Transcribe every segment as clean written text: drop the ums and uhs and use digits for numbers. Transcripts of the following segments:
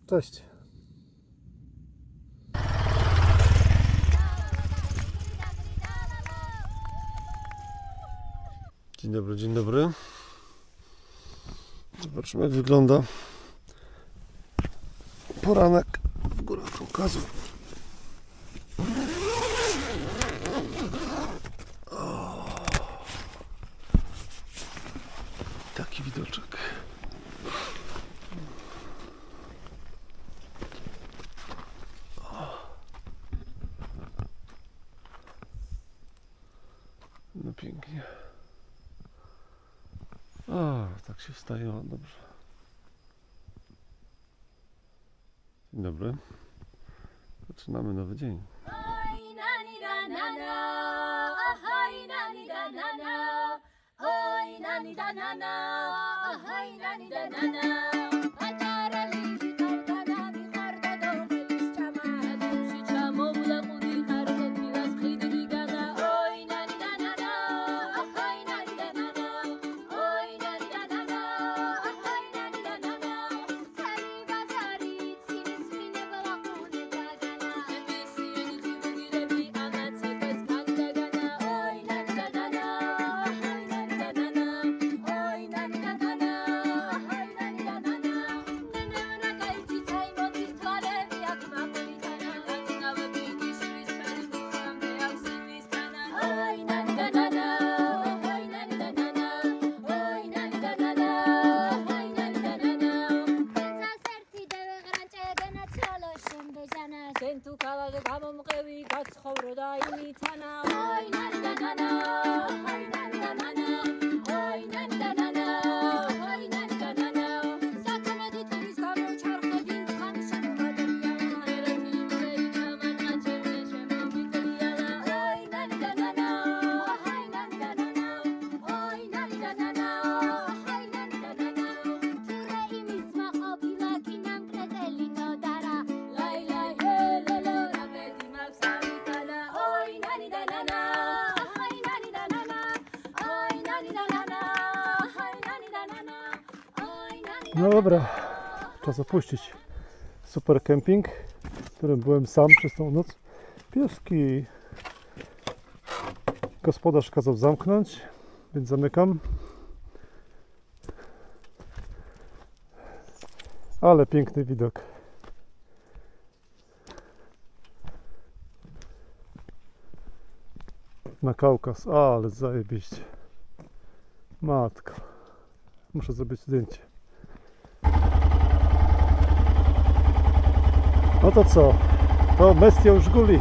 Cześć. Dzień dobry, dzień dobry. Zobaczmy, jak wygląda poranek w Górach Kaukazu. Taki widoczek. No pięknie. Tak się wstaje, o, dobrze. Dzień dobry. Zaczynamy nowy dzień. No dobra, czas opuścić super kemping, w którym byłem sam przez tą noc. Pieski. Gospodarz kazał zamknąć, więc zamykam. Ale piękny widok. Na Kaukaz, ale zajebiście. Matko, muszę zrobić zdjęcie. No to co? To bestia już guli.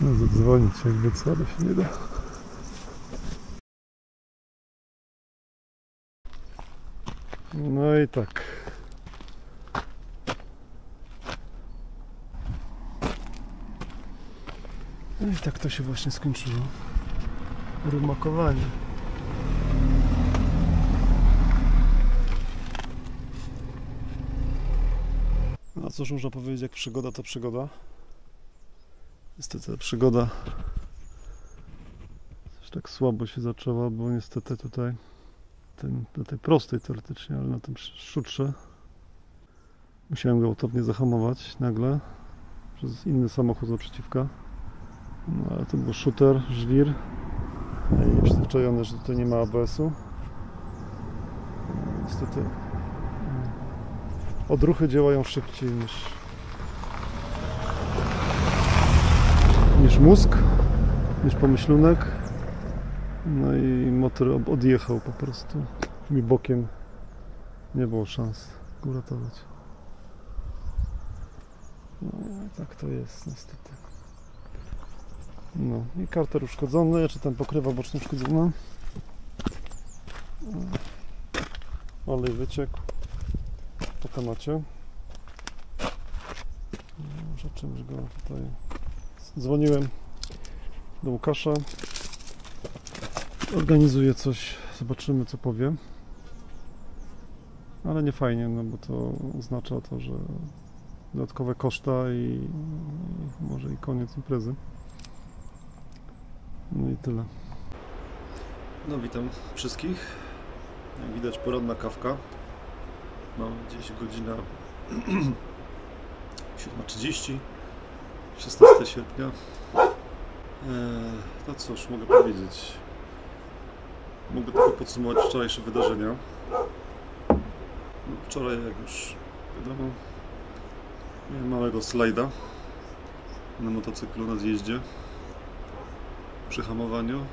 No zadzwonić jakby co, ale się nie da. No i tak. No i tak to się właśnie skończyło. Rumakowanie. No cóż można powiedzieć, jak przygoda to przygoda. Niestety ta przygoda też tak słabo się zaczęła, bo niestety tutaj na tej prostej teoretycznie, ale na tym szutrze musiałem gwałtownie zahamować nagle przez inny samochód naprzeciwka. No ale to był shooter, żwir i przyzwyczajony, że tutaj nie ma ABS-u. No, niestety odruchy działają szybciej niż mózg, niż pomyślunek. No i motor odjechał po prostu mi bokiem. Nie było szans go uratować. No tak to jest niestety. No i karter uszkodzony, czy tam pokrywa boczna uszkodzona. Olej wyciekł po temacie. Może czymś go tutaj dzwoniłem do Łukasza. Organizuje coś, zobaczymy co powie. Ale nie fajnie, no bo to oznacza to, że dodatkowe koszta i może i koniec imprezy. No i tyle. No witam wszystkich. Jak widać poranna kawka. Mam gdzieś godzina 7:30, 16 sierpnia. No cóż, mogę powiedzieć. Mogę tylko podsumować wczorajsze wydarzenia. No, wczoraj, jak już wiadomo, miałem małego slajda na motocyklu na zjeździe przy hamowaniu.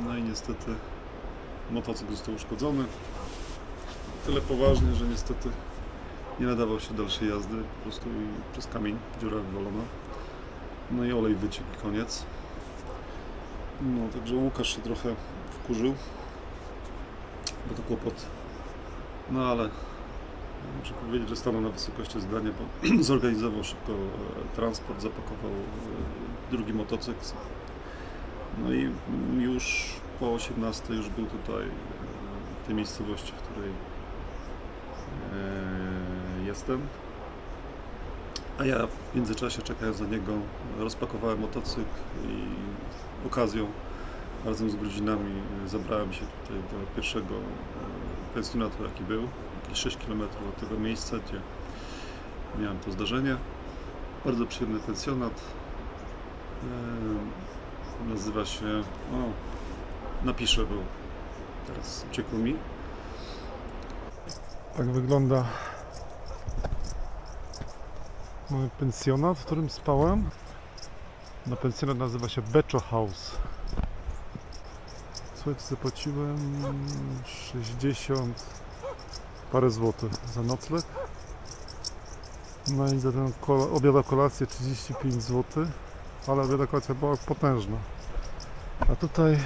No i niestety motocykl został uszkodzony. Tyle poważnie, że niestety nie nadawał się do dalszej jazdy. Po prostu przez kamień dziura wywalona. No i olej wyciekł i koniec. No, także Łukasz się trochę wkurzył, bo to kłopot. No ale muszę powiedzieć, że stanął na wysokości zadania, bo zorganizował szybko transport, zapakował drugi motocykl. No i już po 18 już był tutaj w tej miejscowości, w której jestem. A ja w międzyczasie, czekając na niego, rozpakowałem motocykl i okazją razem z godzinami zabrałem się tutaj do pierwszego pensjonatu, jaki był, jakieś 6 km od tego miejsca, gdzie miałem to zdarzenie. Bardzo przyjemny pensjonat. Nazywa się... napiszę, bo teraz uciekło mi. Tak wygląda mój pensjonat, w którym spałem. No, pensjonat nazywa się Becho House. Słuchajcie, zapłaciłem 60 parę złotych za nocleg. No i za ten obiad, kolację 35 zł. Ale obiad, kolacja była potężna. A tutaj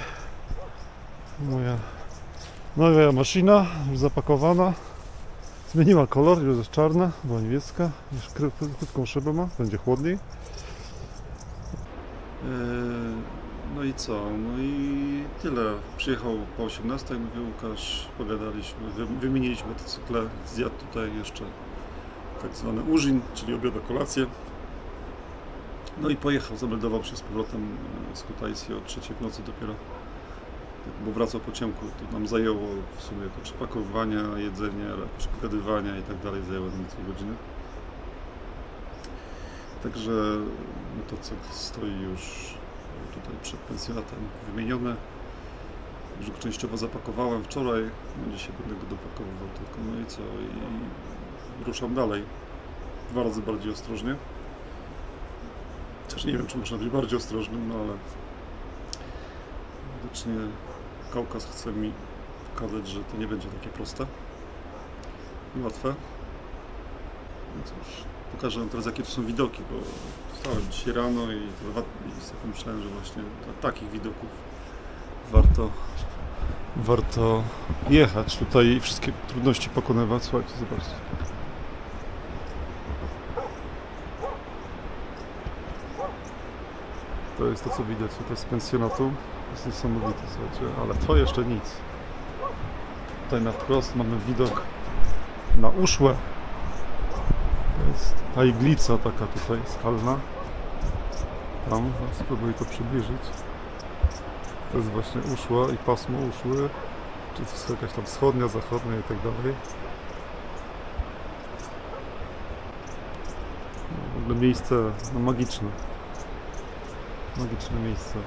moja maszyna już zapakowana. Zmieniła kolor, już jest czarna, była niebieska. Już krótką szybę ma, będzie chłodniej. No i co? No i tyle. Przyjechał po 18, jak mówił Łukasz, pogadaliśmy, wymieniliśmy motocykle, zjadł tutaj jeszcze tak zwany użin, czyli obiad, kolację. No i pojechał, zameldował się z powrotem z Kutaisi o 3 w nocy dopiero, bo wracał po ciemku. To nam zajęło w sumie to przepakowania, jedzenia, jakieś pogadywania i tak dalej, zajęło nam 2 godziny. Także motocykl stoi już tutaj przed pensjonatem wymieniony. Już go częściowo zapakowałem wczoraj, no dzisiaj będę go dopakowywał tylko. No i co? I ruszam dalej. 2 razy bardziej ostrożnie. Chociaż nie wiem, czy można być bardziej ostrożnym, no ale widocznie Kaukaz chce mi pokazać, że to nie będzie takie proste i łatwe. No cóż, pokażę wam teraz, jakie to są widoki, bo wstałem dzisiaj rano i sobie pomyślałem, że właśnie dla takich widoków warto jechać tutaj i wszystkie trudności pokonywać. Słuchajcie, zobaczcie. To jest to, co widać tutaj z pensjonatu. To jest niesamowite, słuchajcie, ale to jeszcze nic. Tutaj na wprost mamy widok na Uszłę. To jest ta iglica taka tutaj skalna. Tam, spróbuję to przybliżyć. To jest właśnie Uszła i pasmo Uszły. Czy to jest jakaś tam wschodnia, zachodnia i tak dalej. W ogóle miejsce no, magiczne. Magiczne miejsce.